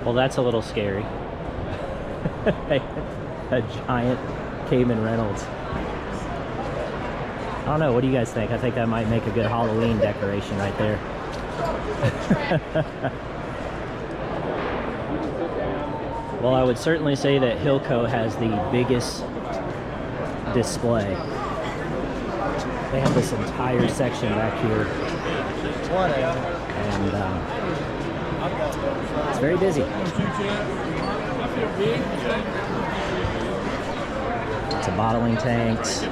Well, that's a little scary. A giant Cayman Reynolds. I don't know, what do you guys think? I think that might make a good Halloween decoration right there. Well, I would certainly say that Hilco has the biggest display. They have this entire section back here. And it's very busy. Lots of bottling tanks.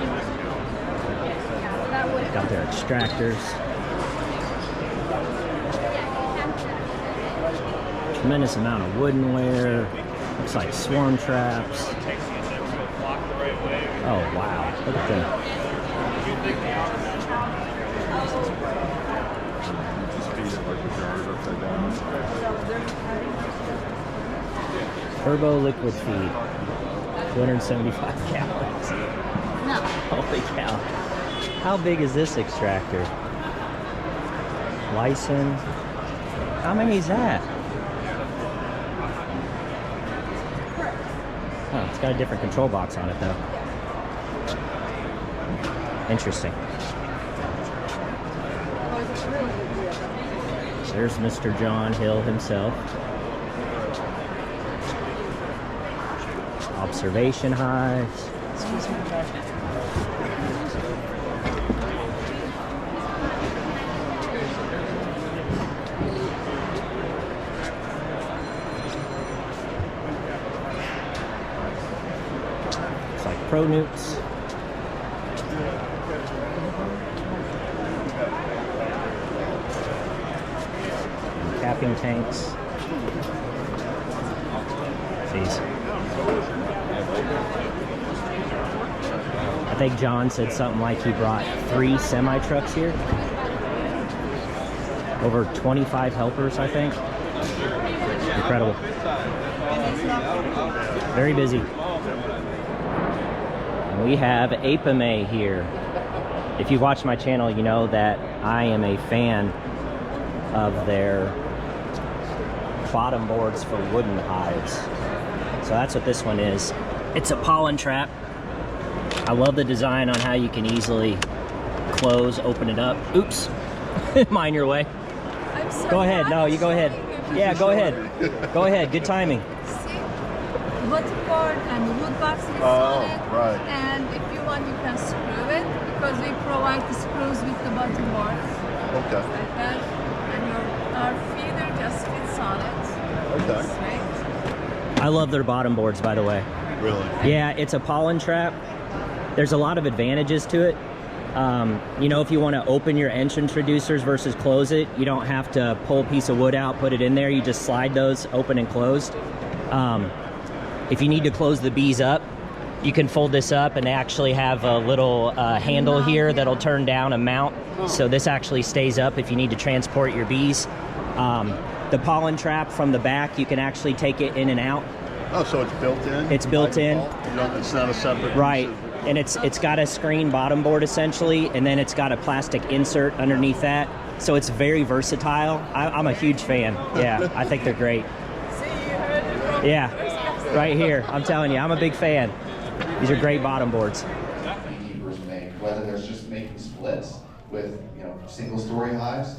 Got their extractors. Tremendous amount of woodenware. Looks like swarm traps. Oh wow, look at that. Turbo liquid feed, 275 gallons. No. Holy cow. How big is this extractor? Lysin. How many is that? Oh, it's got a different control box on it though. Interesting. There's Mr. John Hill himself. Observation hives. Excuse me. It's like pro newts. Capping tanks. Jeez. I think John said something like he brought 3 semi-trucks here. Over 25 helpers, I think. Incredible. Very busy. And we have Apame here. If you've watched my channel, you know that I am a fan of their bottom boards for wooden hives. So that's what this one is. It's a pollen trap. I love the design on how you can easily close, open it up. Oops, mind your way. I'm sorry. Go ahead, no, you go ahead. Yeah, go ahead. Go ahead, good timing. See, bottom board and wood box is on it. Right. And if you want, you can screw it because we provide the screws with the bottom board. Okay. Like that. And our feeder just fits on it. Okay. Straight. I love their bottom boards, by the way. Really? Yeah, it's a pollen trap. There's a lot of advantages to it. You know, if you want to open your entrance reducers versus close it, you don't have to pull a piece of wood out, put it in there. You just slide those open and closed. If you need to close the bees up, you can fold this up, and they actually have a little handle here that'll turn down and mount. So this actually stays up if you need to transport your bees. The pollen trap from the back, you can actually take it in and out. Oh, so it's built in? It's built in. It's not a separate Right. piece of- And it's got a screen bottom board essentially, and then it's got a plastic insert underneath that. So it's very versatile. I'm a huge fan. Yeah, I think they're great. See, you heard it from Yeah, the first customer. right here. I'm telling you, I'm a big fan. These are great bottom boards. Beekeepers make, whether they're just making splits with single-story hives,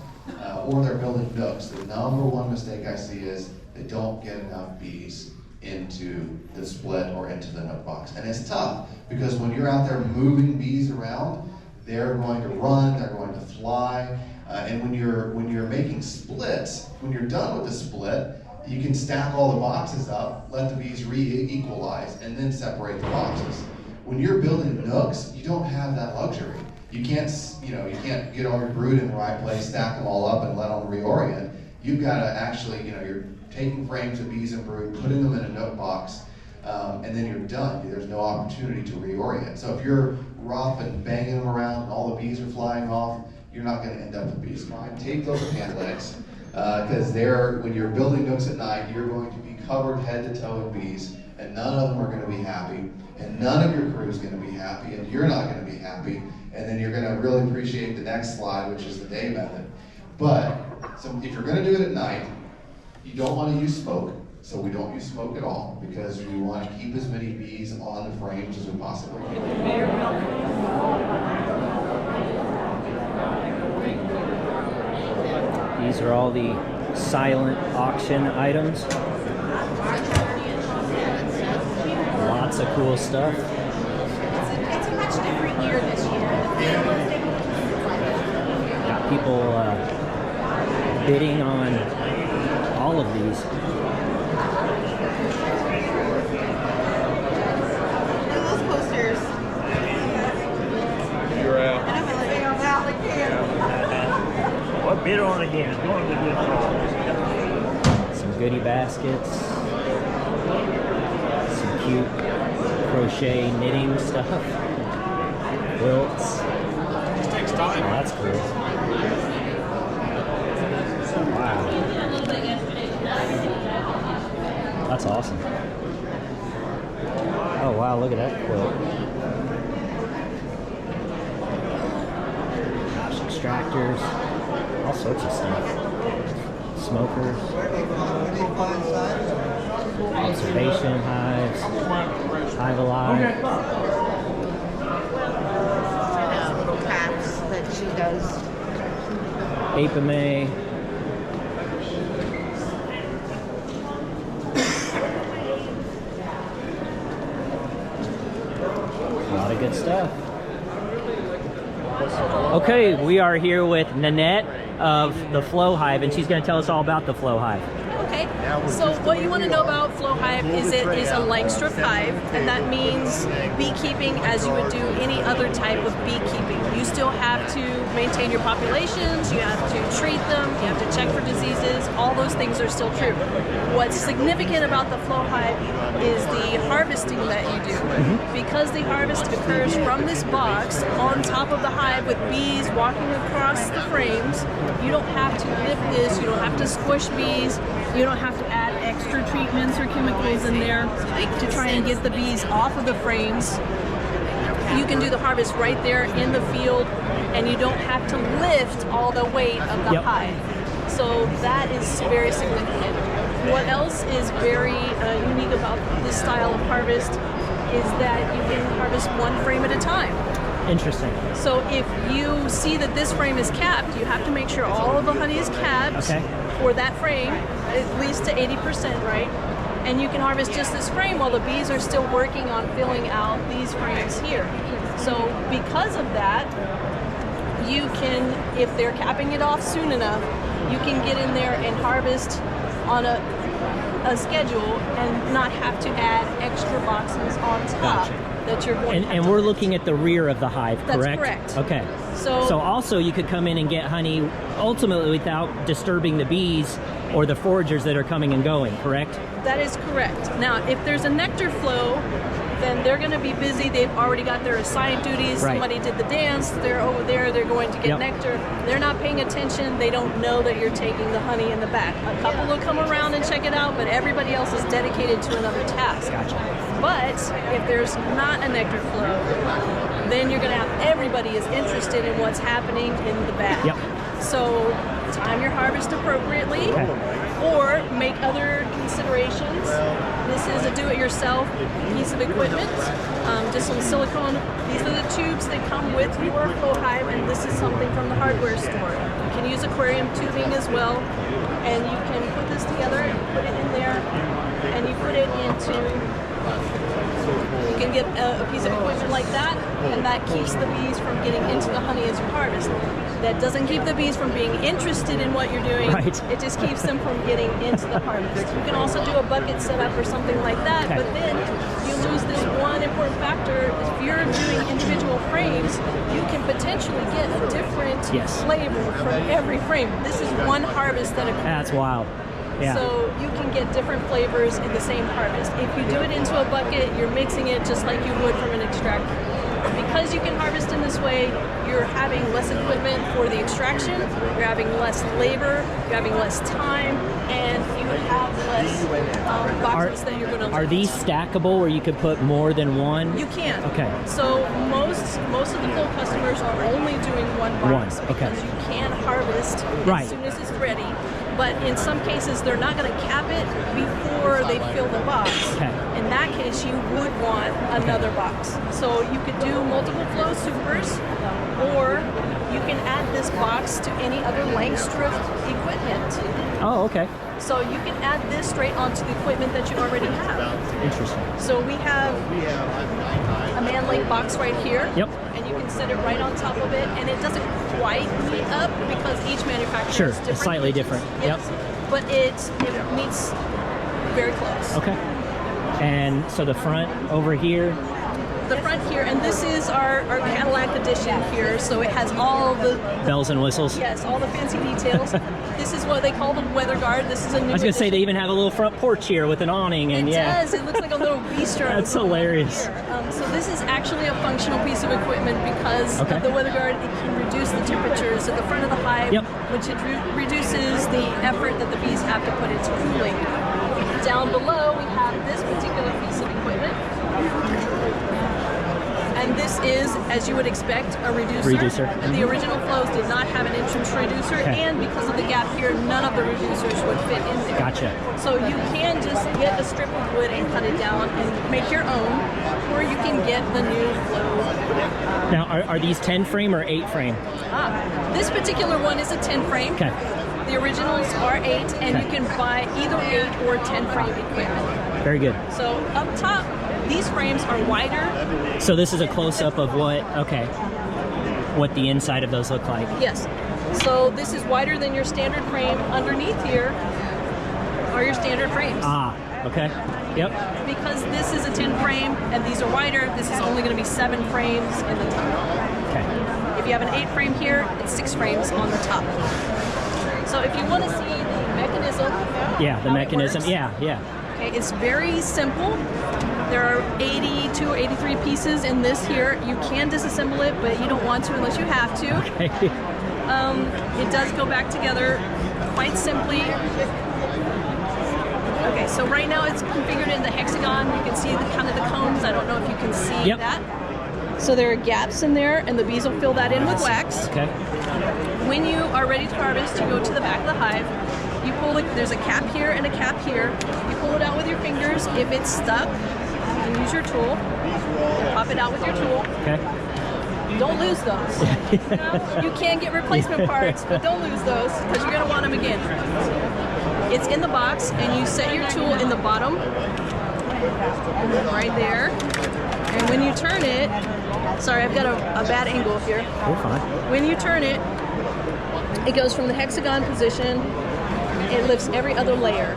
or they're building nooks. The number one mistake I see is they don't get enough bees into the split or into the nook box. And it's tough because when you're out there moving bees around, they're going to run, they're going to fly, and when you're making splits, when you're done with the split, you can stack all the boxes up, let the bees re-equalize, and then separate the boxes. When you're building nooks, you don't have that luxury. You can't get all your brood in the right place, stack them all up, and let them reorient. You've got to actually, you're taking frames of bees and brood, putting them in a nook box, and then you're done. There's no opportunity to reorient. So if you're rough and banging them around and all the bees are flying off, you're not going to end up with bees. Fine, take those pant legs, because when you're building nooks at night, you're going to be covered head to toe in bees, and none of them are going to be happy, and none of your crew is going to be happy, and you're not going to be happy, and then you're going to really appreciate the next slide, which is the day method. But so if you're going to do it at night, you don't want to use smoke. So we don't use smoke at all because we want to keep as many bees on the frames as we possibly can. These are all the silent auction items. Lots of cool stuff. It's a much different year this year. Got people bidding on all of these. And those posters. You're out. And I'm like, I'm out like What bid on it again? Going to good cause. Some goodie baskets. Some cute crochet knitting stuff. Quilts. Takes time. Oh, that's cool. Wow. That's awesome. Oh wow, look at that quilt. Gosh, extractors, all sorts of stuff. Smokers, observation hives, Hive Alive. little caps that she does. Apame. A lot of good stuff. Okay, we are here with Nanette of the Flow Hive, and she's going to tell us all about the Flow Hive. Okay, so what you want to know about Flow Hive is it is a leg strip hive, and that means beekeeping as you would do any other type of beekeeping. You still have to maintain your populations, you have to treat them, you have to check for diseases, all those things are still true. What's significant about the Flow Hive is the harvesting that you do. Because the harvest occurs from this box on top of the hive with bees walking across the frames, you don't have to lift this, you don't have to squish bees, you don't have to add extra treatments or chemicals in there to try and get the bees off of the frames. You can do the harvest right there in the field, and you don't have to lift all the weight of the hive. So that is very significant. What else is very unique about this style of harvest is that you can harvest one frame at a time. Interesting. So if you see that this frame is capped, you have to make sure all of the honey is capped for that frame, at least to 80%, right? And you can harvest just this frame while the bees are still working on filling out these frames here. So because of that, you can, if they're capping it off soon enough, you can get in there and harvest on a schedule and not have to add extra boxes on top that you're going to have And to we're lift. looking at the rear of the hive, That's correct? correct. Okay. So also you could come in and get honey ultimately without disturbing the bees or the foragers that are coming and going, correct? that is correct. Now, if there's a nectar flow, then they're going to be busy. They've already got their assigned duties. Right. Somebody did the dance. They're over there. They're going to get nectar. They're not paying attention. They don't know that you're taking the honey in the back. A couple will come around and check it out, but everybody else is dedicated to another task. Gotcha. But if there's not a nectar flow, then you're going to have everybody is interested in what's happening in the back. So time your harvest appropriately, or make other considerations. This is a do-it-yourself piece of equipment, just some silicone. These are the tubes that come with your Flow Hive, and this is something from the hardware store. You can use aquarium tubing as well, and you can put this together and put it in there, and you put it into. You can get a piece of equipment like that, and that keeps the bees from getting into the honey as you harvest. That doesn't keep the bees from being interested in what you're doing. It just keeps them from getting into the harvest. You can also do a bucket setup or something like that, but then you lose this one important factor. If you're doing individual frames, you can potentially get a different flavor from every frame. This is one harvest that occurs. That's wild. Yeah. So you can get different flavors in the same harvest. If you do it into a bucket, you're mixing it just like you would from an extractor. Because you can harvest in this way, you're having less equipment for the extraction, you're having less labor, you're having less time, and you have less boxes that you're going to. Are these stackable where you could put more than one? You can. Okay. So most of the Flow customers are only doing one box because you can harvest as soon as it's ready. but in some cases they're not going to cap it before they fill the box. Okay. In that case, you would want another box. So you could do multiple flow supers, or you can add this box to any other length strip equipment. Oh, okay. So you can add this straight onto the equipment that you already have. Interesting. So we have a man length box right here. Yep. And you can set it right on top of it, and it doesn't quite meet up because each manufacturer Sure, is different. it's slightly different. Yes. Yep. But it meets very close. Okay. And so the front over here. The front here, and this is our Cadillac edition here, so it has all the Bells and whistles. yes, all the fancy details. This is what they call the weather guard. This is a new I was gonna say edition. they even have a little front porch here with an awning, and It yeah, does. It looks like a little bistro. that's hilarious. So this is actually a functional piece of equipment because Okay. of the weather guard. It can reduce the temperatures at the front of the hive, Yep. which it reduces the effort that the bees have to put into cooling. Down below, we have this particular piece of equipment. And this is, as you would expect, a reducer. The original flows did not have an entrance reducer, Okay. and because of the gap here, none of the reducers would fit in there. Gotcha. So you can just get a strip of wood and cut it down and make your own, or you can get the new flow. Now, are these 10 frame or 8 frame? This particular one is a 10 frame. Okay. The originals are 8, and Okay. you can buy either 8 or 10 frame equipment. Very good. So up top, these frames are wider. So this is a close-up of what the inside of those look like. Yes. So this is wider than your standard frame. Underneath here are your standard frames. Ah, okay. Yep. Because this is a 10 frame and these are wider, this is only going to be 7 frames in the top. Okay. If you have an 8 frame here, it's 6 frames on the top. So if you want to see the mechanism, Yeah, the how it mechanism. works, Yeah, yeah. okay, it's very simple. There are 82 or 83 pieces in this here. You can disassemble it, but you don't want to unless you have to. Okay. It does go back together quite simply. Okay, so right now it's configured in the hexagon. You can see the kind of the combs. I don't know if you can see Yep. that. So there are gaps in there, and the bees will fill that in with wax. Okay. When you are ready to harvest, you go to the back of the hive. You pull it. There's a cap here and a cap here. You pull it out with your fingers. If it's stuck, you can use your tool. And pop it out with your tool. Okay. Don't lose those. You can get replacement parts, but don't lose those because you're going to want them again. It's in the box, and you set your tool in the bottom, right there. And when you turn it, sorry, I've got a bad angle here. We're fine. When you turn it, it goes from the hexagon position. It lifts every other layer.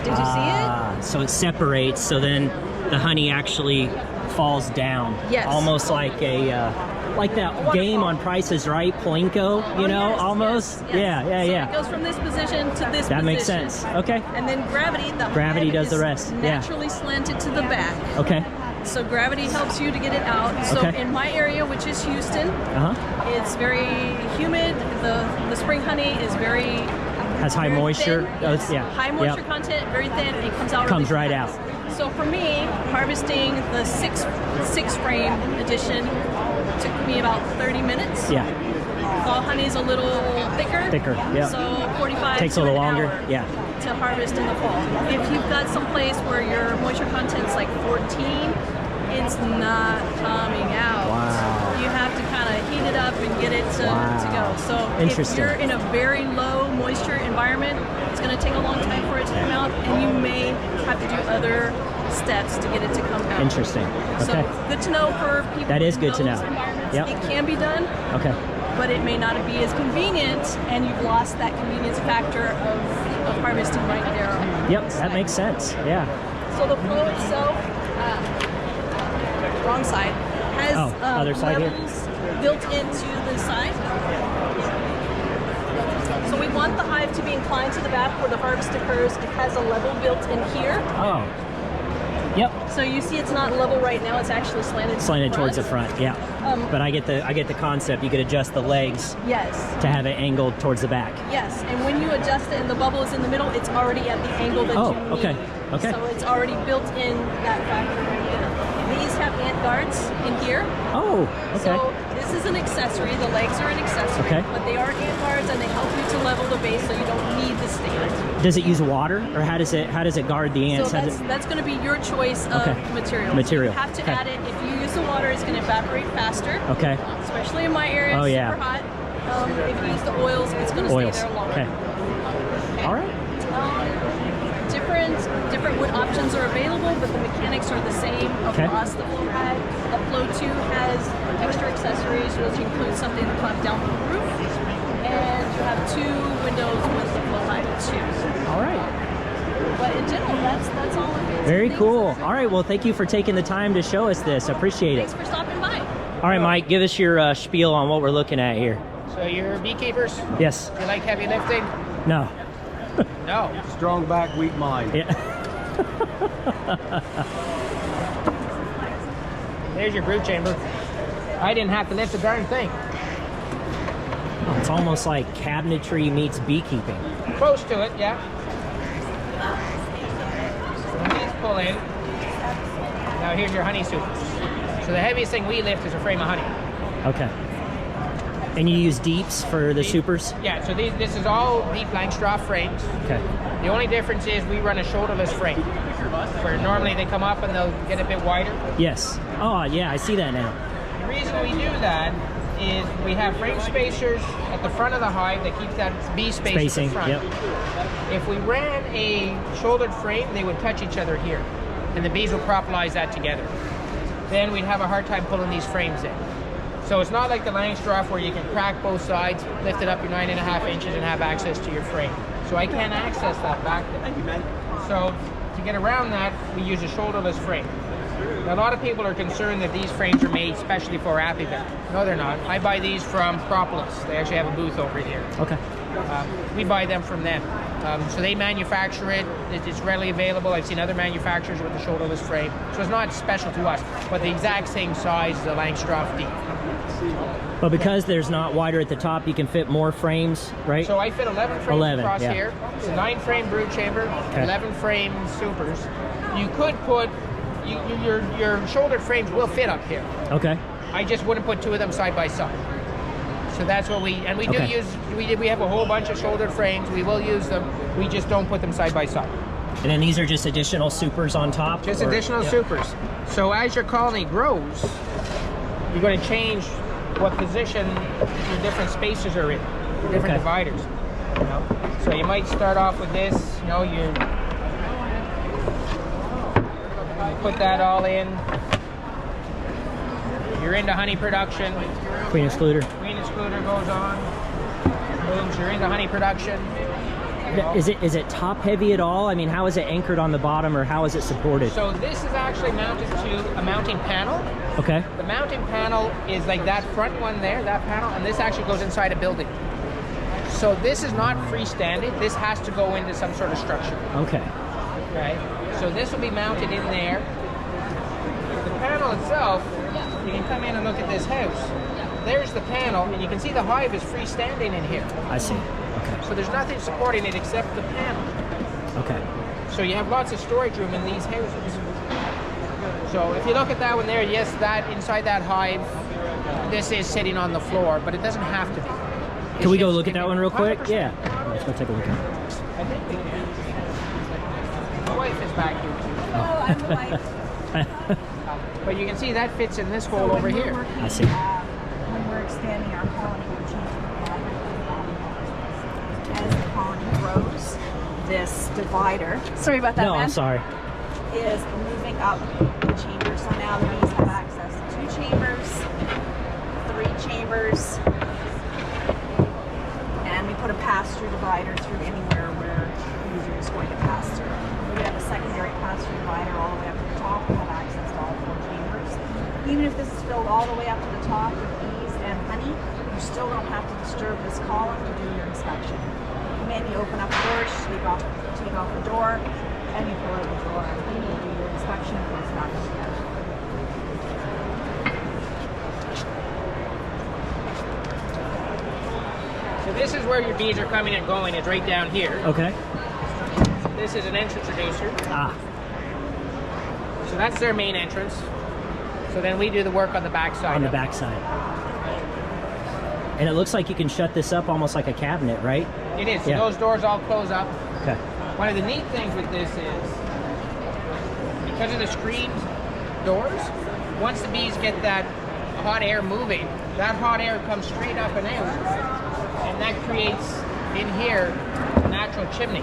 Did you see it? So it separates, so then the honey actually falls down. Yes. Almost like like that game on Price is Right, Plinko, you know, Yes, almost. yes, yes. Yeah, So yeah. it goes from this position to this That position. makes sense. Okay. And then gravity, Gravity hive does the is rest. Yeah. naturally slanted to the back. Okay. So gravity helps you to get it out. So Okay. in my area, which is Houston, it's very humid. The spring honey is very Has high very moisture. thin. Oh, Yes. yeah. High moisture Yep. content, very thin. It comes out. Comes really right fast. out. So for me, harvesting the six frame edition took me about 30 minutes. Yeah. Fall honey's a little thicker. Thicker, yeah. So 45 Takes a to little an longer. hour Yeah. to harvest in the fall. If you've got some place where your moisture content's like 14, it's not coming out. Wow. You have to kind of heat it up and get it to go. So if Interesting. you're in a very low moisture environment, it's going to take a long time for it to come out, and you may have to do other steps to get it to come out. Interesting. Okay. So good to know for people. That is in good to those know. environments. Yep. It can be done, Okay. but it may not be as convenient, and you've lost that convenience factor of harvesting right there. on Yep, the that side. makes sense. Yeah. So the flow itself, wrong side, has other side here. levels built into the side. So we want the hive to be inclined to the back where the harvest occurs. It has a level built in here. Oh. Yep. So you see it's not level right now, it's actually slanted Slanted towards the front. Yeah. But I get the concept. You could adjust the legs Yes. to have it angled towards the back. Yes, and when you adjust it and the bubble is in the middle, it's already at the angle that Oh, you need. okay, okay. So it's already built in that factor right there. These have ant guards in here. Oh, okay. So this is an accessory. The legs are an accessory. Okay. But they are ant guards, and they help you to level the base so you don't need the stand. Does it use water, or how does it guard the ants? So that's going to be your choice of material. Material. You have to add it. If you use the water, it's going to evaporate faster. Okay. Especially in my area, it's super hot. If you use the oils, it's going to stay there longer. Okay. All right. Different wood options are available, but the mechanics are the same across the full hive. A Flow 2 has extra accessories, which include something to climb down the roof, and you have 2 windows with the Flow Hive 2. All right. But in general, that's all it is. Very cool. All right. Well, thank you for taking the time to show us this. I appreciate it. Thanks for stopping by. All right, Mike, give us your spiel on what we're looking at here. So you're beekeepers? Yes. You like heavy lifting? No. No. Strong back, weak mind. Yeah. There's your brood chamber. I didn't have to lift a darn thing. It's almost like cabinetry meets beekeeping. Close to it, yeah. So when these pull in, now here's your honey super. So the heaviest thing we lift is a frame of honey. Okay. And you use deeps for the supers? Yeah, so this is all deep Langstroth frames. Okay. The only difference is we run a shoulderless frame, where normally they come up and they'll get a bit wider. Yes. Oh, yeah, I see that now. The reason we do that is we have frame spacers at the front of the hive that keep that bee space in the front. Yep. If we ran a shouldered frame, they would touch each other here, and the bees will propolize that together. Then we'd have a hard time pulling these frames in. So it's not like the Langstroth where you can crack both sides, lift it up your 9.5 inches and have access to your frame. So I can't access that back there. Thank you, man. So to get around that, we use a shoulderless frame. Now, a lot of people are concerned that these frames are made specially for Apivec. No, they're not. I buy these from Propolis. They actually have a booth over here. Okay. We buy them from them. So they manufacture it. It's readily available. I've seen other manufacturers with the shoulderless frame. So it's not special to us, but the exact same size as the Langstroth Deep. But because there's not wider at the top, you can fit more frames, right? So I fit 11 frames across here. It's a 9-frame brood chamber, 11 frame supers. You could put, your shouldered frames will fit up here. Okay. I just wouldn't put 2 of them side by side. So that's what we do use, we have a whole bunch of shouldered frames. We will use them. We just don't put them side by side. And then these are just additional supers on top? Just additional supers. So as your colony grows, you're going to change what position your different spaces are in, your different dividers. You know? So you might start off with this, you know, you put that all in. You're into honey production. Queen excluder. Queen excluder goes on. Moves, you're into honey production. You know. Is it top heavy at all? I mean, how is it anchored on the bottom, or how is it supported? So this is actually mounted to a mounting panel. Okay. The mounting panel is like that front one there, that panel, and this actually goes inside a building. So this is not freestanding. This has to go into some sort of structure. Okay. Okay. So this will be mounted in there. The panel itself, you can come in and look at this house. There's the panel, and you can see the hive is freestanding in here. I see. Okay. So there's nothing supporting it except the panel. Okay. So you have lots of storage room in these houses. So if you look at that one there, yes, that inside that hive, this is sitting on the floor, but it doesn't have to be. Can we go look at that one real quick? 100%. Yeah. Let's go take a look at it. I think we can. My wife is back here too. Oh, I'm the wife. But you can see that fits in this hole over here. I see. When we're expanding our colony, we're changing the as the colony grows. This divider, sorry about that, No, man, I'm sorry. is moving up the chamber. So now the bees have access to 2 chambers, 3 chambers, and we put a pass-through divider through anywhere where the user is going to pass through. We have a secondary pass-through divider all the way up to the top. We have access to all 4 chambers. Even if this is filled all the way up to the top with bees and honey, you still don't have to disturb this column to do your inspection. You maybe open up the door, take off the door, and you pull out the drawer, and you do your inspection and close back again. So this is where your bees are coming and going, is right down here. Okay. This is an entrance reducer. Ah. So that's their main entrance. So then we do the work on the back side. On the of it. back side. And it looks like you can shut this up almost like a cabinet, right? It is. So Yeah. those doors all close up. Okay. One of the neat things with this is, because of the screened doors, once the bees get that hot air moving, that hot air comes straight up and out, and that creates in here a natural chimney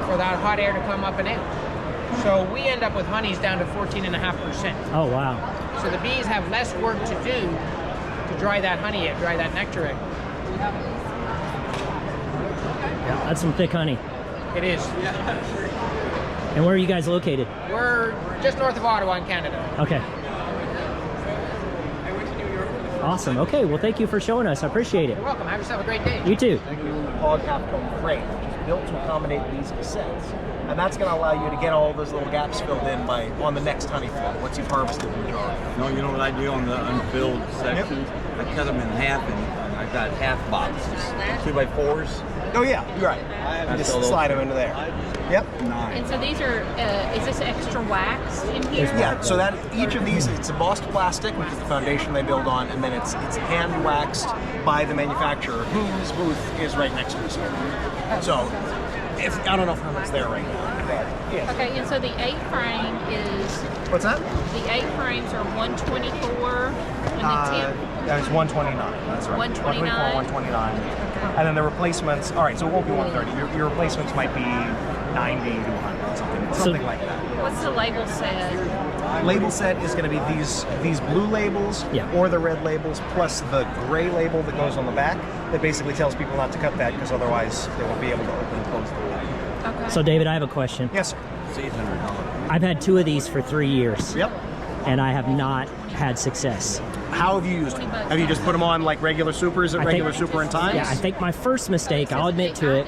for that hot air to come up and out. So we end up with honeys down to 14.5%. Oh, wow. So the bees have less work to do to dry that honey out, dry that nectar out. Yeah, that's some thick honey. It is. And where are you guys located? We're just north of Ottawa in Canada. Okay. Awesome. Okay, well, thank you for showing us. I appreciate it. You're welcome. Have yourself a great day. You too. Hog half-cone frame, which is built to accommodate these cassettes. And that's going to allow you to get all those little gaps filled in on the next honey flow, once you've harvested the majority. No, you know what I do on the unfilled sections? I cut them in half, and I've got half boxes, 2x4s. Oh yeah, you're right. You just slide them into there. Yep. And so these are, is this extra wax in here? Yeah, so that each of these, it's embossed plastic, which is the foundation they build on, and then it's hand waxed by the manufacturer, whose booth is right next to us. So, I don't know if Herman's there right now, but yeah. Okay, and so the 8 frame is... What's that? The 8 frames are 124, and the 10... That was 129, that's right. 129? 129. And then the replacements, all right, so it won't be 130. Your replacements might be 90 to 100, something like that. What's the label set? Label set is going to be these blue labels or the red labels plus the gray label that goes on the back that basically tells people not to cut that because otherwise they won't be able to open and close the lid. Okay. So, David, I have a question. Yes, sir. I've had 2 of these for 3 years. Yep. And I have not had success. How have you used them? Have you just put them on like regular supers at regular super in times? Yeah, I think my first mistake, I'll admit to it,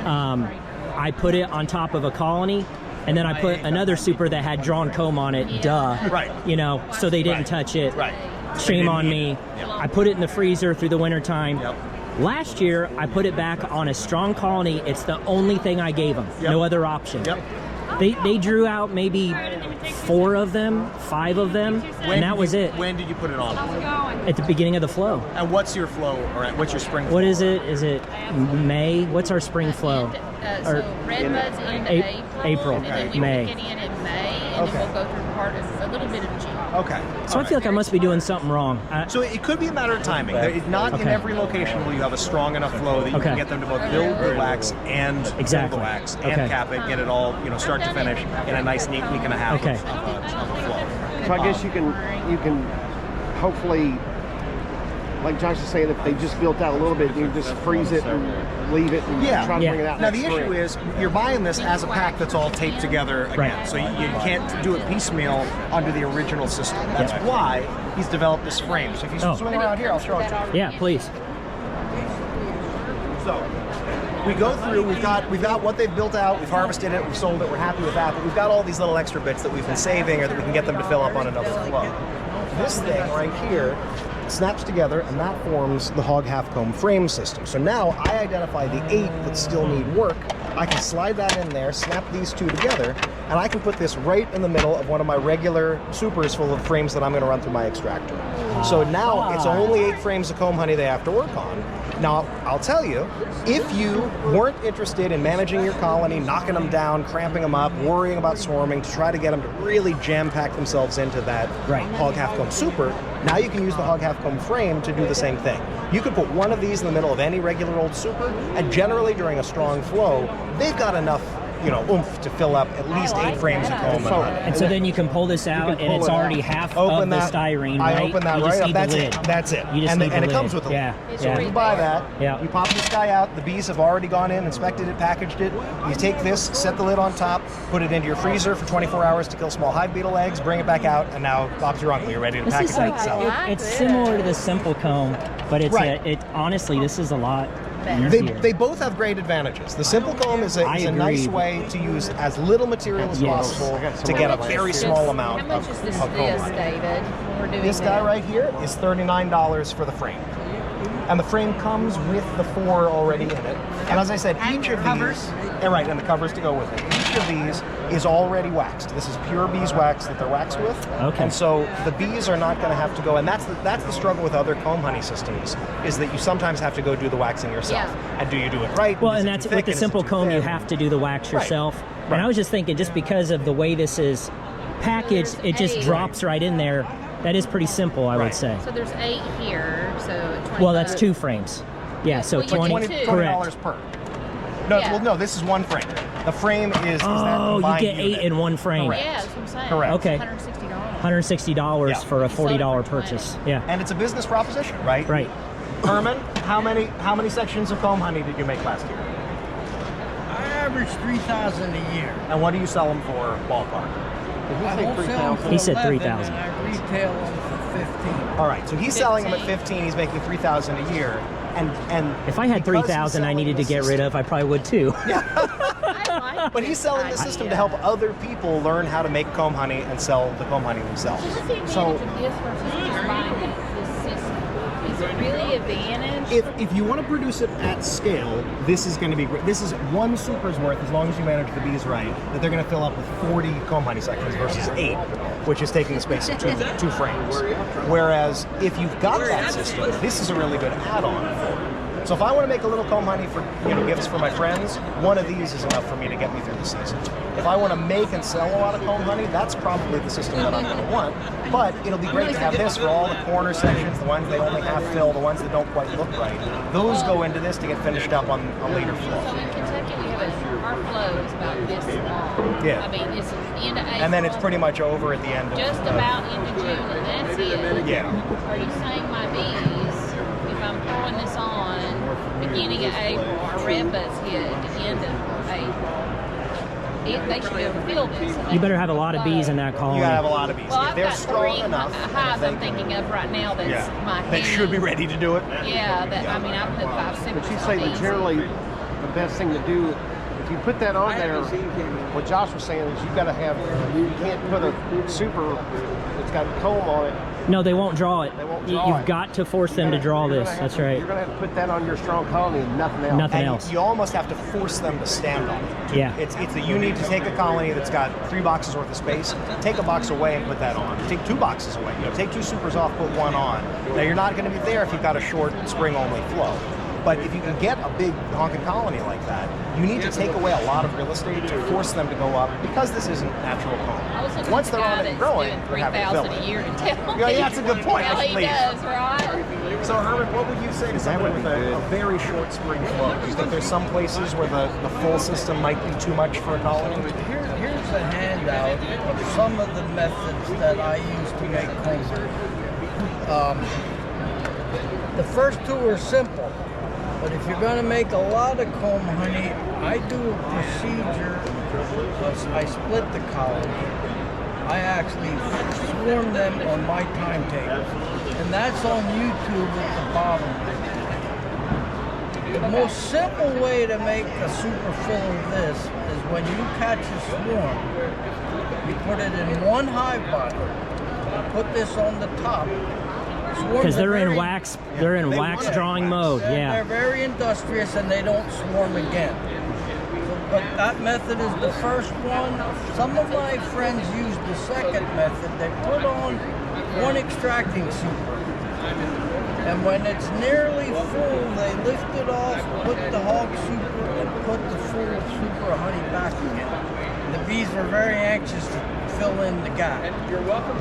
I put it on top of a colony, and then I put another super that had drawn comb on it, Right. You know, so they didn't touch it. Right. Shame on me. Yep. I put it in the freezer through the winter time. Yep. Last year, I put it back on a strong colony. It's the only thing I gave them. Yep. No other option. Yep. They drew out maybe 4 of them, 5 of them, and that was it. When did you put it on? At the beginning of the flow. And what's your flow, or what's your spring flow? What is it? Is it May? What's our spring flow? So red buds in April, and then we May. pick it in May, and then we'll go through part of a little bit of June. Okay. So I feel like I must be doing something wrong. So it could be a matter of timing. Not in every location will you have a strong enough flow that you can get them to both build the wax and build the wax and cap it, get it all start to finish in a nice neat week and a half of flow. So I guess you can hopefully, like Josh is saying, if they just built out a little bit, you can just freeze it and leave it and try to bring it out. Now the issue is you're buying this as a pack that's all taped together again, so you can't do it piecemeal under the original system. That's why he's developed this frame. So if you swing around here, I'll show it to you. Yeah, please. So we go through. We've got what they've built out. We've harvested it. We've sold it. We're happy with that. But we've got all these little extra bits that we've been saving, or that we can get them to fill up on another flow. This thing right here snaps together, and that forms the hog half-comb frame system. So now I identify the 8 that still need work. I can slide that in there, snap these 2 together, and I can put this right in the middle of one of my regular supers full of frames that I'm going to run through my extractor. So now it's only 8 frames of comb honey they have to work on. Now, I'll tell you, if you weren't interested in managing your colony, knocking them down, cramping them up, worrying about swarming, to try to get them to really jam-pack themselves into that hog half-comb super, now you can use the hog half-comb frame to do the same thing. You could put one of these in the middle of any regular old super, and generally during a strong flow, they've got enough oomph to fill up at least 8 frames of comb. And so then you can pull this out, and it's already half of the styrene, right? I open that you just need That's the lid. it. That's it. You just and need it the comes lid. with a lid. So Yeah. you buy that, Yeah. you pop this guy out, the bees have already gone in, inspected it, packaged it. You take this, set the lid on top, put it into your freezer for 24 hours to kill small hive beetle eggs, bring it back out, and now Bob's your uncle. You're ready to This package is it like and sell it. it's similar to the simple comb, but it's honestly this is a lot easier. They both have great advantages. The simple comb is a nice way to use as little material as possible to get a very small amount How of much is this, comb honey. David? When we're doing This guy right here is $39 for the frame. And the frame comes with the 4 already in it. And as I said, each of these, and the covers to go with it. Each of these is already waxed. This is pure beeswax that they're waxed with. Okay. And so the bees are not going to have to go, and that's the struggle with other comb honey systems, is that you sometimes have to go do the waxing yourself. Yeah. And do you do it right? Well, and that's with the simple comb, you have to do the wax yourself. Right. And I was just thinking, just because of the way this is packaged, it just drops right in there. That is pretty simple, I would say. So there's 8 here, so 20. Well, that's 2 frames. Yeah, so Well, you 20, get 2. correct. per. No, Yeah. well, no, this is 1 frame. The frame is that Oh, you combined get 8 unit. in 1 frame. Correct. Yeah, that's what I'm saying. Correct. Okay. $160. $160 for a $40 purchase. Yeah. And it's a business proposition, right? Right. Herman, how many sections of comb honey did you make last year? I average 3,000 a year. And what do you sell them for, ballpark? I wholesale them for He said 11, 3,000. and I retail them for 15. All right, so he's selling them at 15. He's making 3,000 a year, and If I had 3,000 I needed to get rid of, I probably would too. But he's selling the system to help other people learn how to make comb honey and sell the comb honey themselves. What's the advantage So of this versus just buying this system? Is it really advantage? if you want to produce it at scale, this is going to be great. This is 1 super's worth, as long as you manage the bees right, that they're going to fill up with 40 comb honey sections versus 8, which is taking the space of two frames. Whereas if you've got that system, this is a really good add-on for it. So if I want to make a little comb honey for gifts for my friends, one of these is enough for me to get me through the season. If I want to make and sell a lot of comb honey, that's probably the system that I'm going to want. But it'll be great to have this for all the corner sections, the ones they only half fill, the ones that don't quite look right. Those go into this to get finished up on a later flow. So in Kentucky, we have our flow is about this long. Yeah. I mean, it's the end of April. And then it's pretty much over at the end of Just about into June, and that's it. Yeah. Are you saying my bees, if I'm throwing this on beginning of April, our red buds hit at the end of April, they should be able to feel this. You better have a lot of bees in that colony. You gotta have a lot of bees. Well, If I've they're got strong 3 enough, hives I'm thinking of right now that's my that should be ready to do it. Yeah, I mean, I put 5 super. But you say that generally the best thing to do, if you put that on there, what Josh was saying is you can't put a super that's got comb on it. No, they won't draw it. They won't draw You've it. got to force them to draw this. That's right. You're going to have to put that on your strong colony and nothing else. Nothing And else. you almost have to force them to stand on it. Yeah. It's that you need to take a colony that's got 3 boxes worth of space, take a box away and put that on. Take 2 boxes away. Take 2 supers off, put 1 on. Now you're not going to be there if you've got a short spring-only flow. But if you can get a big honking colony like that, you need to take away a lot of real estate to force them to go up because this isn't natural comb. Once they're on it and growing, doing we're having to fill 3,000 a it. year and tell Yeah, that's a good point. Well, I should he leave. does, right? So Herman, what would you say to someone with a very short spring flow? Do you think there's some places where the full system might be too much for a colony? Here's a handout of some of the methods that I use to make comb. The first 2 are simple, but if you're going to make a lot of comb honey, I do a procedure. I split the colony. I actually swarm them on my timetable, and that's on YouTube at the bottom. The most simple way to make a super full of this is when you catch a swarm, you put it in 1 hive bottle, and put this on the top. Because they're in wax. They're in wax drawing mode. They're Yeah. very industrious and they don't swarm again. But that method is the first one. Some of my friends use the second method. They put on 1 extracting super. And when it's nearly full, they lift it off, put the hog super, and put the full super honey back again. The bees are very anxious to fill in the gap. You're welcome.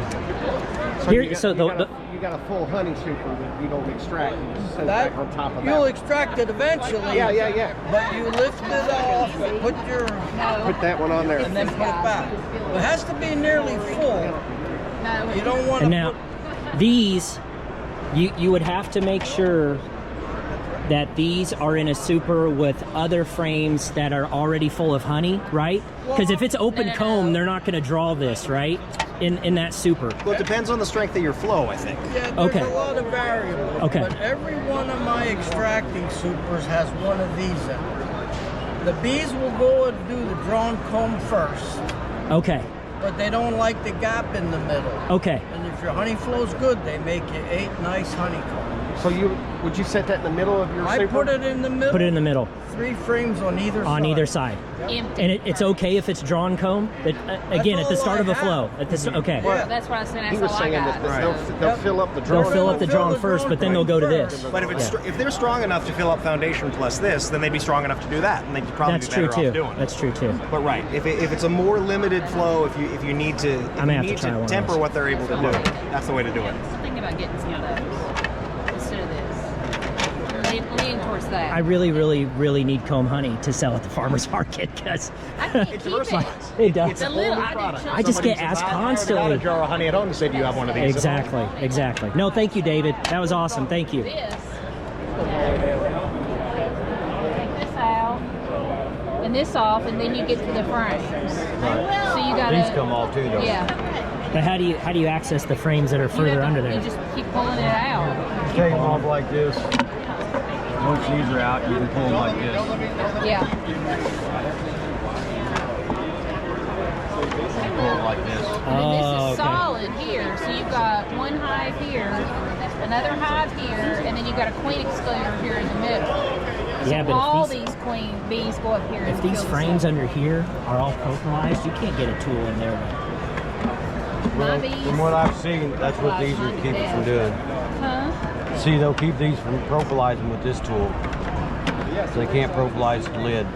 You got a full honey super that you don't extract. You just send That, back on top of you'll that. extract it eventually. Yeah. But you lift it off, Put that one on there. and then put it back. It has to be nearly full. You don't want to. And now, these, you would have to make sure that these are in a super with other frames that are already full of honey, right? Because if it's open comb, they're not going to draw this, right? In that super. Well, it depends on the strength of your flow, I think. Yeah, there's Okay. a lot of variables. Okay. But every one of my extracting supers has one of these in it. The bees will go and do the drawn comb first, Okay. but they don't like the gap in the middle. Okay. And if your honey flow's good, they make you 8 nice honeycombs. So would you set that in the middle of your I super? put it in the middle. Put it in the middle. 3 frames on either side. On either side. Empty. And it's okay if it's drawn comb? Again, at the start of a flow. Okay. That's what I said. He That's was all I saying got. that they'll fill up the drawn. They'll fill up the drawn first, but then they'll go to this. But if they're strong enough to fill up foundation plus this, then they'd be strong enough to do that, and they'd probably That's be true better off too. doing it. That's true too. But right, if it's a more limited flow, if you need to, temper what they're able to do, that's the way to do it. Think about getting some of those instead of this. Lean towards that. I really, really, really need comb honey to sell at the farmer's market because I can't keep it. It does. It's a little. I just get asked constantly. I got a jar of honey at home and said, "Do you have one of these?" Exactly. No, thank you, David. That was awesome. Thank you. This. Take this out, and this off, and then you get to the frames. So you got These come off too, though. Yeah. But how do you access the frames that are further under there? You just keep pulling it out. Take them off like this. Once these are out, you can pull them like this. Yeah. Pull it like this. And then this is solid here. So you've got one hive here, another hive here, and then you've got a queen excluder here in the middle. Yeah, but all if these queen bees go up here. If these frames under here are all profilised, you can't get a tool in there. Well, from what I've seen, that's what these are keeping from doing. Huh? See, they'll keep these from profilizing with this tool. So they can't profilize the lid.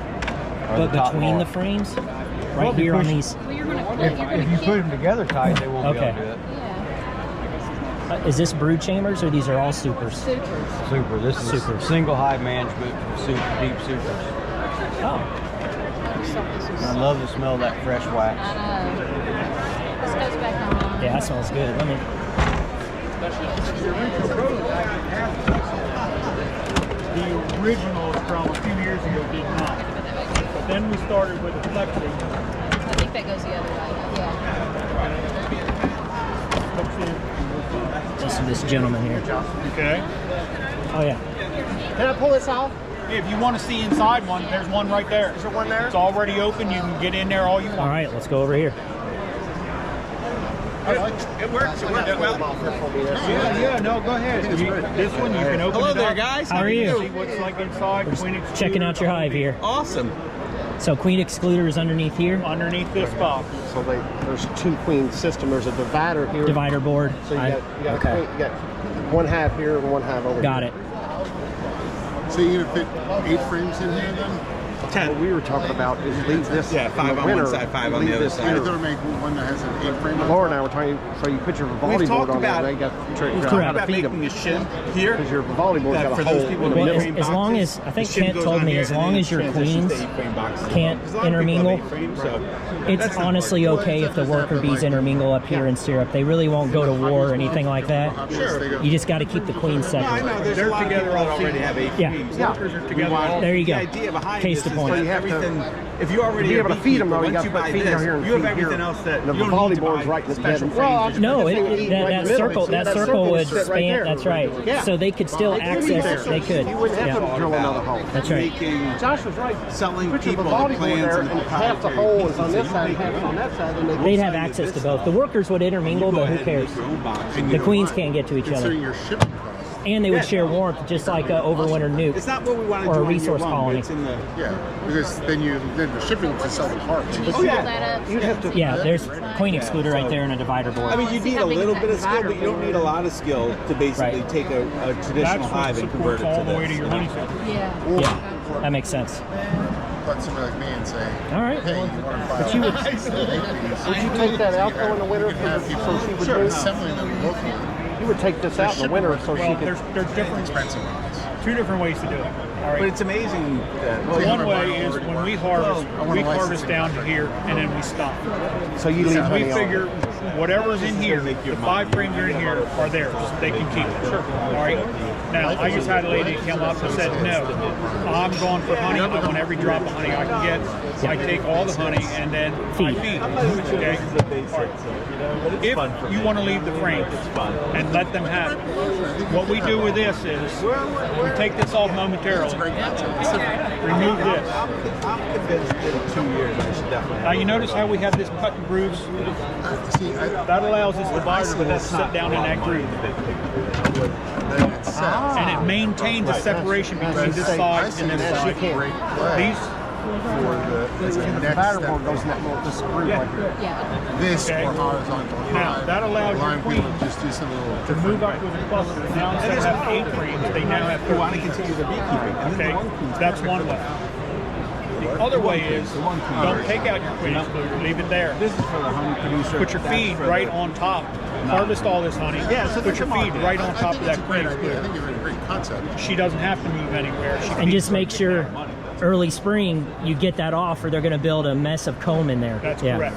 But between the frames? Right here on these? Well, you're gonna If you put them together tight, they won't be able to do it. Is this brood chambers or these are all supers? Super. This is single hive management, deep supers. Oh. I love the smell of that fresh wax. I know. This goes back on. Yeah, that smells good. Let me. The original from a few years ago did not. But then we started with the flexi. I think that goes the other way. Yeah. Listen to this gentleman here. Okay. Oh yeah. Can I pull this off? If you want to see inside one, there's one right there. Is there one there? It's already open. You can get in there all you want. All right, let's go over here. It works. It works well. Yeah, no, go ahead. This one, you can open Hello it there, up. guys. How are you? See what's like inside. Checking out your hive here. Awesome. So queen excluder is underneath here? Underneath this box. So there's 2 queen system. There's a divider here. Divider board. So you got one half here and one half over here. Got it. So you're gonna fit 8 frames in here then? 10. What we were talking about is leave this. Yeah, 5 on one side, 5 on the other side. You're gonna make one that has an 8 frame. Laura and I were talking. So you put your Vivaldi board on there. They got we've talked about making a shim here. Because your Vivaldi board's got a for hole. those people Well, as long as, I think Kent told me, as long as your queens can't intermingle, it's honestly okay if the worker bees intermingle up here in syrup. They really won't go to war or anything like that. Sure. You just got to keep the queens I separate. know there's a lot of people that already have 8 queens. Workers are together. There you The go. idea behind Case this the is point. that everything. If you already be able to feed them, though, you once got you to put buy feed this, here and you have feed everything here. else that The you don't Vivaldi need to board's buy right in the special middle. Well, frames. No, that circle would sit right span. there. That's right. Yeah. So they could still access. They could. You wouldn't have to drill another hole. That's right. Josh was right. Selling Put your people Vivaldi the board plans there, and and the half the hole is on this side, and half is on that side, and They'd have access to both. The workers would intermingle, but who cares? The queens can't get to each other. Considering your shipping costs. And they would share warmth, just like a overwinter nuke. It's not what we want to or do a on year resource one, colony. It's in the Yeah, because then the shipping to sell the parts. Pull that up. You'd have to. Yeah, there's queen excluder right there and a divider board. I mean, you need a little bit of skill, but you don't need a lot of skill to basically take a traditional hive and convert it all to the way to this. your honeysuckle. Yeah. Yeah, that makes sense. But somebody like me and say, All right. hey, you want to buy But you would- would Would you take that out though in the winter so she would do? assembling them locally. You would take this out in the winter so she Well, could. there's different, Expensive ones. 2 different ways to do it. All right. But it's amazing that One way is when we harvest, down to here and then we stop. So you leave We honey on. figure whatever's in here, the 5 frames are in here are theirs. They can keep it. All right. Now, I just had a lady come up and said, no, I'm going for honey. I want every drop of honey I can get. I take all the honey and then I feed. Okay. All right. If you want to leave the frames and let them have it, what we do with this is we take this off momentarily. Remove this. I'm convinced in 2 years I should definitely. Now you notice how we have this cut and grooves? That allows this divider to sit down in that groove. Then it's set. and it maintains a separation between this side and this side. These the batter board goes in that little screw right here. Yeah. This or horizontal. Now that allows your queen just do some little to move up with the cluster. Now instead of having 8 frames, they now have 2. want to continue the beekeeping. Okay, that's one way. The other way is don't take out your queen excluder, leave it there. This is for the honey producer. Put your feed right on top. Harvest all this honey. Yeah, so put your feed right on top of that queen excluder. I think you're a great concept. She doesn't have to move anywhere. She And just make sure early spring you get that off, or they're going to build a mess of comb in there. That's correct.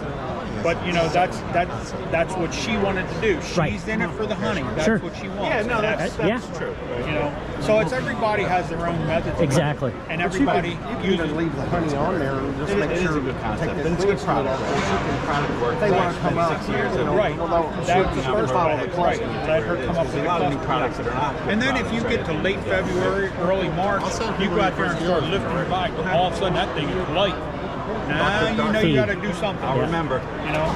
But you know that's what she wanted to do. She's in it for the honey. That's what she wants. Yeah, no, that's true. You know, so it's everybody has their own methods. Exactly. And everybody You can even leave the honey on there and just make sure. It is a good concept. And it's a good product. If they want to come out, 6 years. Right. That's the first follow way. the Right. cluster. Let her come up with A lot of new products that are not. And then if you get to late February, early March, you go out there and start lifting your bike. All of a sudden that thing is light. Now you know you got to do something. I'll remember. You know.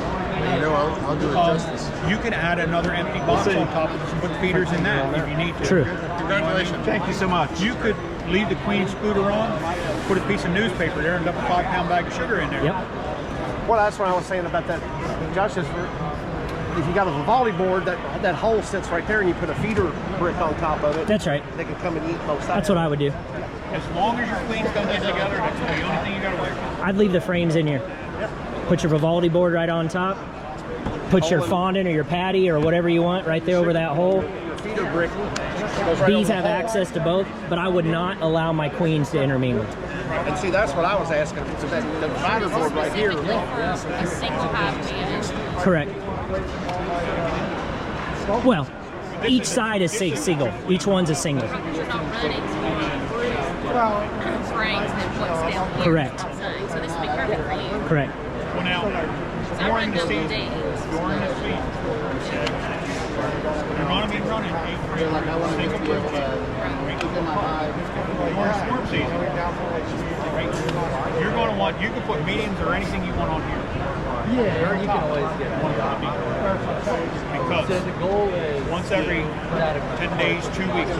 I'll do it justice. You can add another empty box on top of this and put feeders in that if you need to. True. Congratulations. Thank you so much. You could leave the queen excluder on, put a piece of newspaper there, and dump a 5-pound bag of sugar in there. Yep. Well, that's what I was saying about that. Josh says, if you got a Vivaldi board, that hole sits right there, and you put a feeder brick on top of it. That's right. They can come and eat both sides. That's what I would do. As long as your queens don't get together, that's the only thing you got to worry about. I'd leave the frames in here. Put your Vivaldi board right on top. Put your fondant or your patty or whatever you want right there over that hole. Feeder brick. Bees have access to both, but I would not allow my queens to intermingle. And see, that's what I was asking. So that the divider board right here. A single hive bee. Correct. Well, each side is single. Each one's a single. You're not running frames than what's down here. Correct. So this would be perfect for you. Correct. Well, now, I during run the double season, Ds. during the season, you're going to be running 8 frames, single protein. During swarm season, right? You're going to want, you can put mediums or anything you want on here. Yeah, you can always get one copy. Because the goal is once every 10 days, 2 weeks,